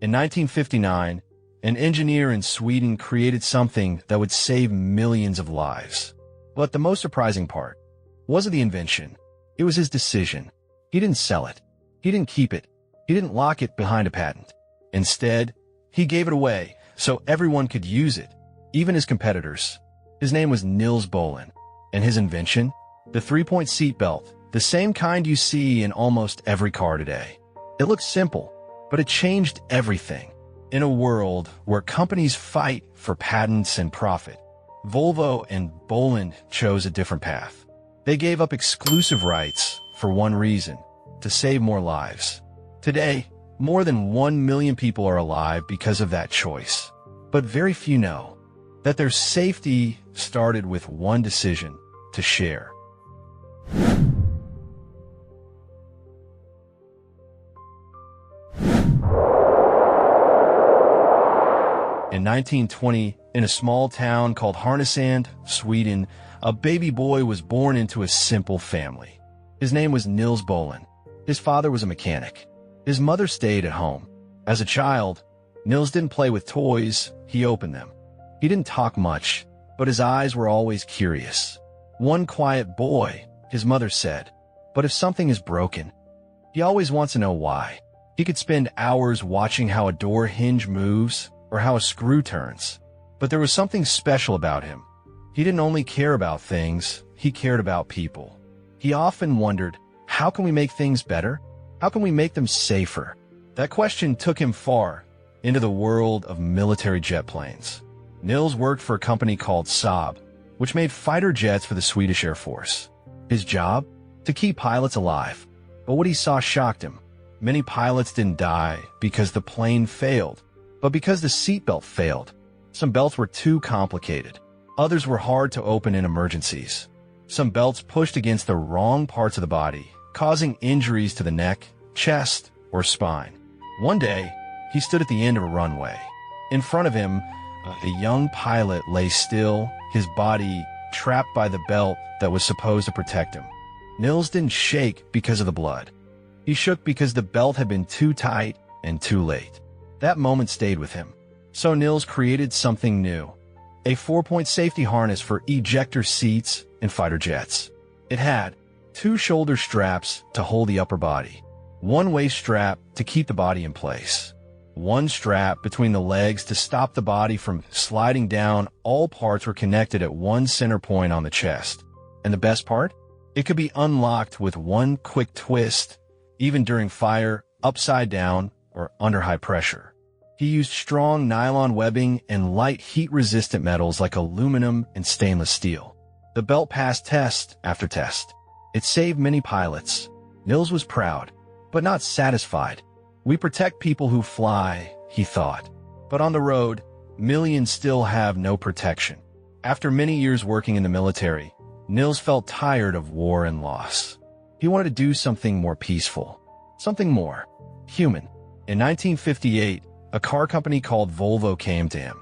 In 1959, an engineer in Sweden created something that would save millions of lives. But the most surprising part wasn't the invention. It was his decision. He didn't sell it. He didn't keep it. He didn't lock it behind a patent. Instead, he gave it away so everyone could use it, even his competitors. His name was Nils Bohlin, and his invention, the three-point seatbelt, the same kind you see in almost every car today. It looks simple, but it changed everything. In a world where companies fight for patents and profit, Volvo and Bohlin chose a different path. They gave up exclusive rights for one reason: to save more lives. Today, more than 1 million people are alive because of that choice. But very few know that their safety started with one decision: to share. In 1920, in a small town called Härnösand, Sweden, a baby boy was born into a simple family. His name was Nils Bohlin. His father was a mechanic. His mother stayed at home. As a child, Nils didn't play with toys, he opened them. He didn't talk much, but his eyes were always curious. One quiet boy, his mother said, but if something is broken, he always wants to know why. He could spend hours watching how a door hinge moves or how a screw turns. But there was something special about him. He didn't only care about things, he cared about people. He often wondered, how can we make things better? How can we make them safer? That question took him far into the world of military jet planes. Nils worked for a company called Saab, which made fighter jets for the Swedish Air Force. His job? To keep pilots alive. But what he saw shocked him. Many pilots didn't die because the plane failed, but because the seatbelt failed. Some belts were too complicated. Others were hard to open in emergencies. Some belts pushed against the wrong parts of the body, causing injuries to the neck, chest, or spine. One day, he stood at the end of a runway. In front of him, a young pilot lay still, his body trapped by the belt that was supposed to protect him. Nils didn't shake because of the blood. He shook because the belt had been too tight and too late. That moment stayed with him. So Nils created something new. A 4-point safety harness for ejector seats in fighter jets. It had 2 shoulder straps to hold the upper body, 1 waist strap to keep the body in place, 1 strap between the legs to stop the body from sliding down. All parts were connected at one center point on the chest. And the best part? It could be unlocked with 1 quick twist, even during fire, upside down, or under high pressure. He used strong nylon webbing and light heat-resistant metals like aluminum and stainless steel. The belt passed test after test. It saved many pilots. Nils was proud, but not satisfied. We protect people who fly, he thought. But on the road, millions still have no protection. After many years working in the military, Nils felt tired of war and loss. He wanted to do something more peaceful, something more human. In 1958, a car company called Volvo came to him.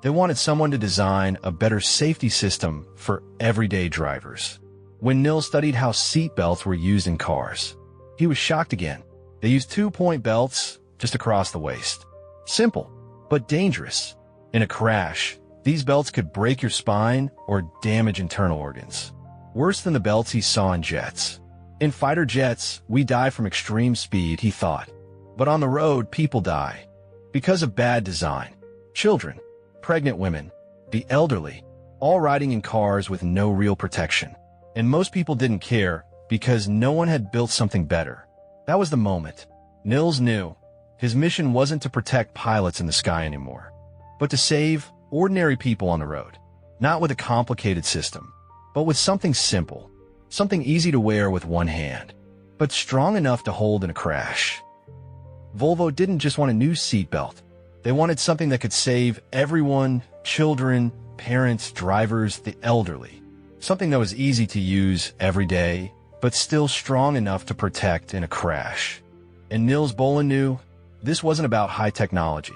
They wanted someone to design a better safety system for everyday drivers. When Nils studied how seat belts were used in cars, he was shocked again. They used 2-point belts just across the waist. Simple, but dangerous. In a crash, these belts could break your spine or damage internal organs. Worse than the belts he saw in jets. In fighter jets, we die from extreme speed, he thought. But on the road, people die because of bad design. Children, pregnant women, the elderly, all riding in cars with no real protection. And most people didn't care because no one had built something better. That was the moment. Nils knew his mission wasn't to protect pilots in the sky anymore, but to save ordinary people on the road. Not with a complicated system, but with something simple, something easy to wear with one hand, but strong enough to hold in a crash. Volvo didn't just want a new seatbelt. They wanted something that could save everyone, children, parents, drivers, the elderly. Something that was easy to use every day, but still strong enough to protect in a crash. And Nils Bohlin knew this wasn't about high technology.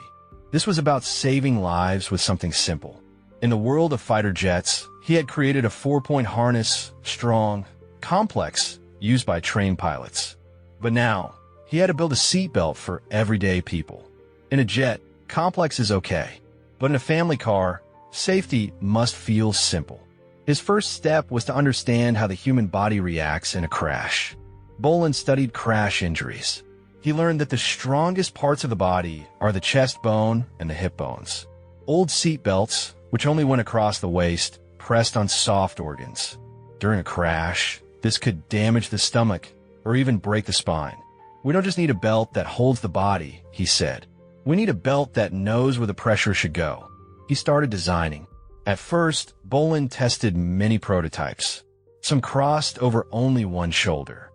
This was about saving lives with something simple. In the world of fighter jets, he had created a 4-point harness, strong, complex, used by trained pilots. But now, he had to build a seatbelt for everyday people. In a jet, complex is okay. But in a family car, safety must feel simple. His first step was to understand how the human body reacts in a crash. Bohlin studied crash injuries. He learned that the strongest parts of the body are the chest bone and the hip bones. Old seatbelts, which only went across the waist, pressed on soft organs. During a crash, this could damage the stomach or even break the spine. We don't just need a belt that holds the body, he said. We need a belt that knows where the pressure should go. He started designing. At first, Bohlin tested many prototypes. Some crossed over only one shoulder.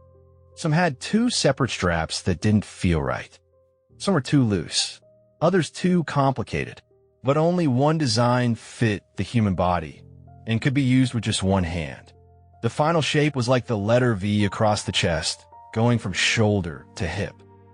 Some had two separate straps that didn't feel right. Some were too loose. Others too complicated. But only one design fit the human body and could be used with just one hand. The final shape was like the letter V across the chest, going from shoulder to hip.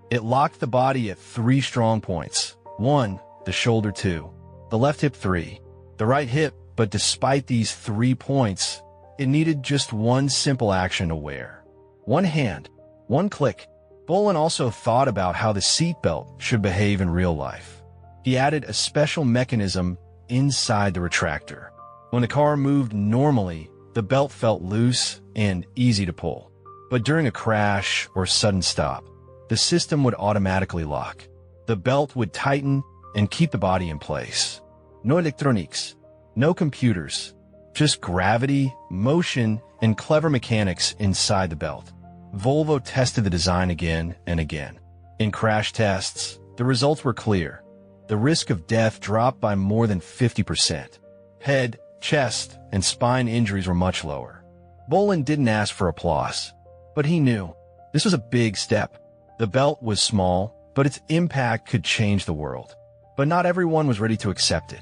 It locked the body at 3 strong points. 1, the shoulder 2, the left hip 3, the right hip, but despite these 3 points, it needed just one simple action to wear. One hand, one click. Bohlin also thought about how the seatbelt should behave in real life. He added a special mechanism inside the retractor. When the car moved normally, the belt felt loose and easy to pull. But during a crash or sudden stop, the system would automatically lock. The belt would tighten and keep the body in place. No electronics, no computers, just gravity, motion, and clever mechanics inside the belt. Volvo tested the design again and again. In crash tests, the results were clear. The risk of death dropped by more than 50%. Head, chest, and spine injuries were much lower. Bohlin didn't ask for applause, but he knew this was a big step. The belt was small, but its impact could change the world. But not everyone was ready to accept it.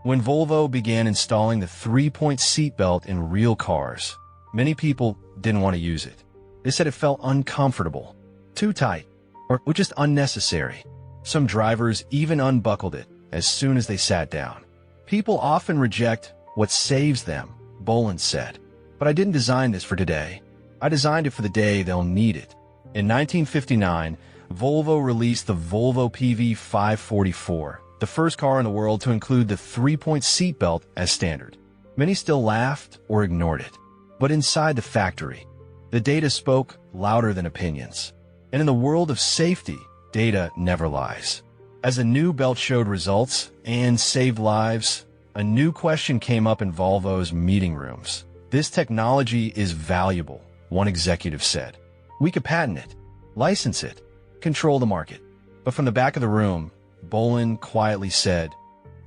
When Volvo began installing the 3-point seatbelt in real cars, many people didn't want to use it. They said it felt uncomfortable, too tight, or just unnecessary. Some drivers even unbuckled it as soon as they sat down. People often reject what saves them, Bohlin said. But I didn't design this for today. I designed it for the day they'll need it. In 1959, Volvo released the Volvo PV 544, the first car in the world to include the 3-point seatbelt as standard. Many still laughed or ignored it. But inside the factory, the data spoke louder than opinions. And in the world of safety, data never lies. As a new belt showed results and saved lives, a new question came up in Volvo's meeting rooms. This technology is valuable, one executive said. We could patent it, license it, control the market. But from the back of the room, Bohlin quietly said,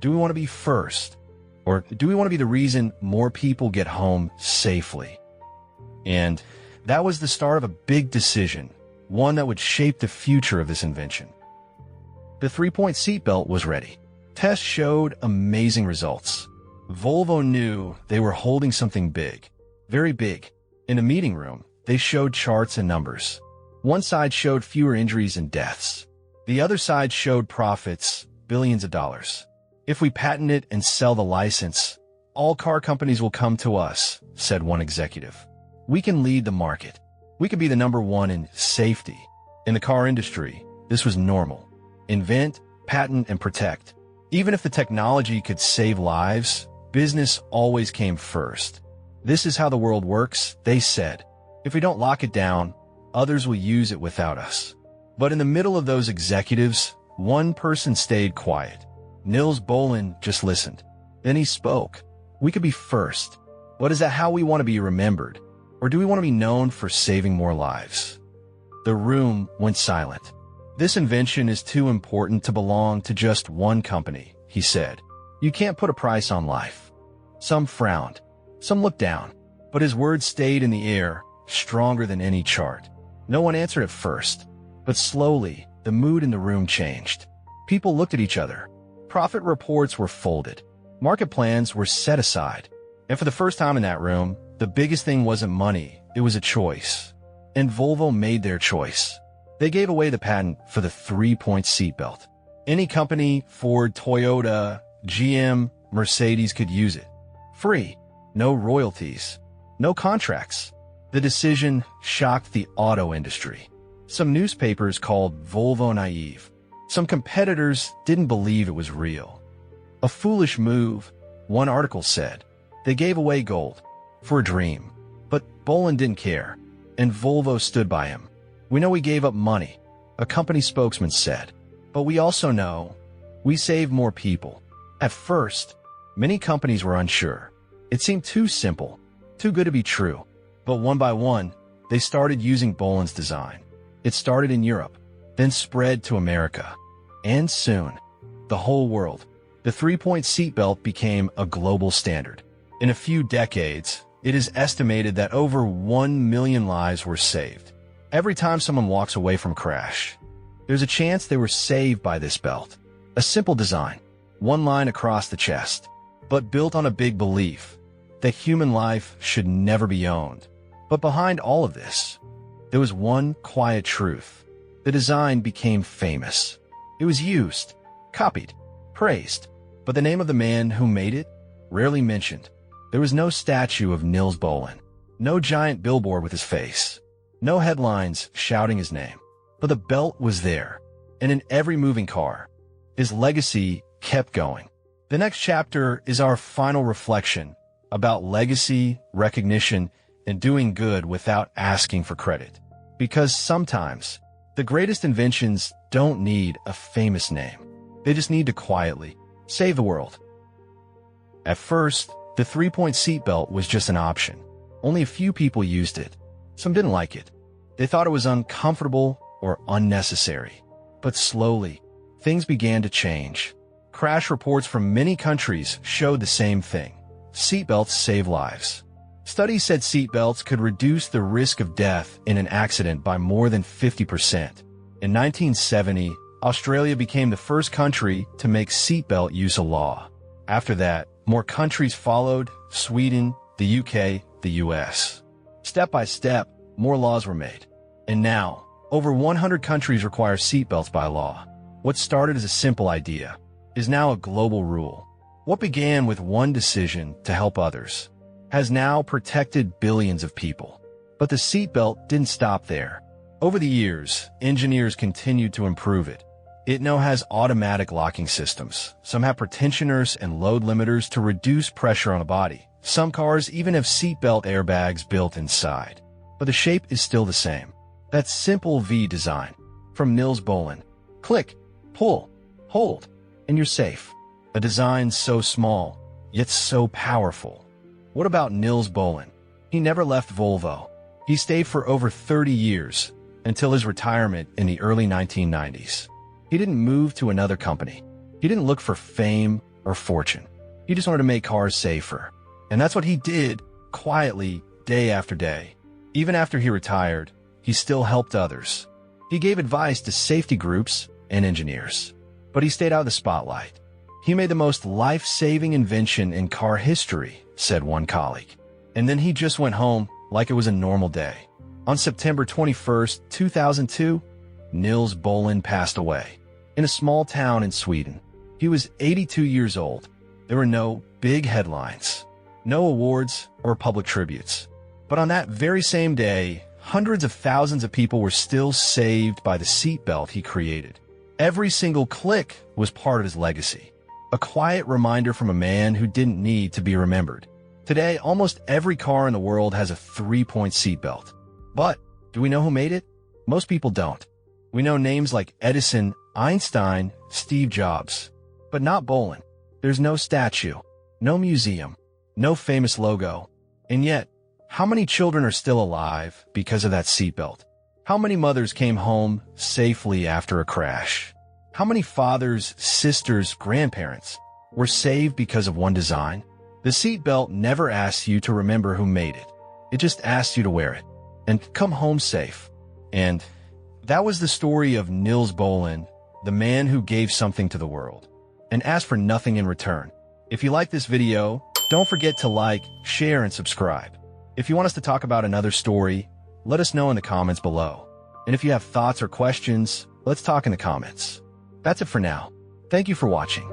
do we want to be first? Or do we want to be the reason more people get home safely? And that was the start of a big decision, one that would shape the future of this invention. The 3-point seatbelt was ready. Tests showed amazing results. Volvo knew they were holding something big, very big. In a meeting room, they showed charts and numbers. One side showed fewer injuries and deaths. The other side showed profits, billions of dollars. If we patent it and sell the license, all car companies will come to us, said one executive. We can lead the market. We could be the number one in safety. In the car industry, this was normal. Invent, patent, and protect. Even if the technology could save lives, business always came first. This is how the world works, they said. If we don't lock it down, others will use it without us. But in the middle of those executives, one person stayed quiet. Nils Bohlin just listened. Then he spoke. We could be first. But is that how we want to be remembered? Or do we want to be known for saving more lives? The room went silent. This invention is too important to belong to just one company, he said. You can't put a price on life. Some frowned. Some looked down. But his words stayed in the air, stronger than any chart. No one answered at first. But slowly, the mood in the room changed. People looked at each other. Profit reports were folded. Market plans were set aside. And for the first time in that room, the biggest thing wasn't money, it was a choice. And Volvo made their choice. They gave away the patent for the 3-point seatbelt. Any company, Ford, Toyota, GM, Mercedes could use it. Free. No royalties. No contracts. The decision shocked the auto industry. Some newspapers called Volvo naive. Some competitors didn't believe it was real. A foolish move, one article said. They gave away gold for a dream. But Bohlin didn't care, and Volvo stood by him. We know we gave up money, a company spokesman said. But we also know we saved more people. At first, many companies were unsure. It seemed too simple, too good to be true. But one by one, they started using Bohlin's design. It started in Europe, then spread to America. And soon, the whole world. The three-point seatbelt became a global standard. In a few decades, it is estimated that over 1 million lives were saved. Every time someone walks away from a crash, there's a chance they were saved by this belt. A simple design, one line across the chest, but built on a big belief that human life should never be owned. But behind all of this, there was one quiet truth. The design became famous. It was used, copied, praised, but the name of the man who made it, rarely mentioned. There was no statue of Nils Bohlin, no giant billboard with his face, no headlines shouting his name. But the belt was there, and in every moving car, his legacy kept going. The next chapter is our final reflection about legacy, recognition, and doing good without asking for credit. Because sometimes, the greatest inventions don't need a famous name. They just need to quietly save the world. At first, the three-point seatbelt was just an option. Only a few people used it. Some didn't like it. They thought it was uncomfortable or unnecessary. But slowly, things began to change. Crash reports from many countries showed the same thing. Seatbelts save lives. Studies said seatbelts could reduce the risk of death in an accident by more than 50%. In 1970, Australia became the first country to make seatbelt use a law. After that, more countries followed: Sweden, the UK, the US. Step by step, more laws were made. And now, over 100 countries require seatbelts by law. What started as a simple idea is now a global rule. What began with one decision to help others has now protected billions of people. But the seatbelt didn't stop there. Over the years, engineers continued to improve it. It now has automatic locking systems. Some have pretensioners and load limiters to reduce pressure on the body. Some cars even have seatbelt airbags built inside. But the shape is still the same. That simple V design from Nils Bohlin. Click, pull, hold, and you're safe. A design so small, yet so powerful. What about Nils Bohlin? He never left Volvo. He stayed for over 30 years, until his retirement in the early 1990s. He didn't move to another company. He didn't look for fame or fortune. He just wanted to make cars safer. And that's what he did, quietly, day after day. Even after he retired, he still helped others. He gave advice to safety groups and engineers. But he stayed out of the spotlight. He made the most life-saving invention in car history, said one colleague. And then he just went home like it was a normal day. On September 21st, 2002, Nils Bohlin passed away in a small town in Sweden. He was 82 years old. There were no big headlines, no awards or public tributes. But on that very same day, hundreds of thousands of people were still saved by the seatbelt he created. Every single click was part of his legacy, a quiet reminder from a man who didn't need to be remembered. Today, almost every car in the world has a three-point seatbelt. But do we know who made it? Most people don't. We know names like Edison, Einstein, Steve Jobs, but not Bohlin. There's no statue, no museum, no famous logo. And yet, how many children are still alive because of that seatbelt? How many mothers came home safely after a crash? How many fathers, sisters, grandparents were saved because of one design? The seatbelt never asks you to remember who made it. It just asks you to wear it and come home safe. And that was the story of Nils Bohlin, the man who gave something to the world and asked for nothing in return. If you like this video, don't forget to like, share, and subscribe. If you want us to talk about another story, let us know in the comments below. And if you have thoughts or questions, let's talk in the comments. That's it for now. Thank you for watching.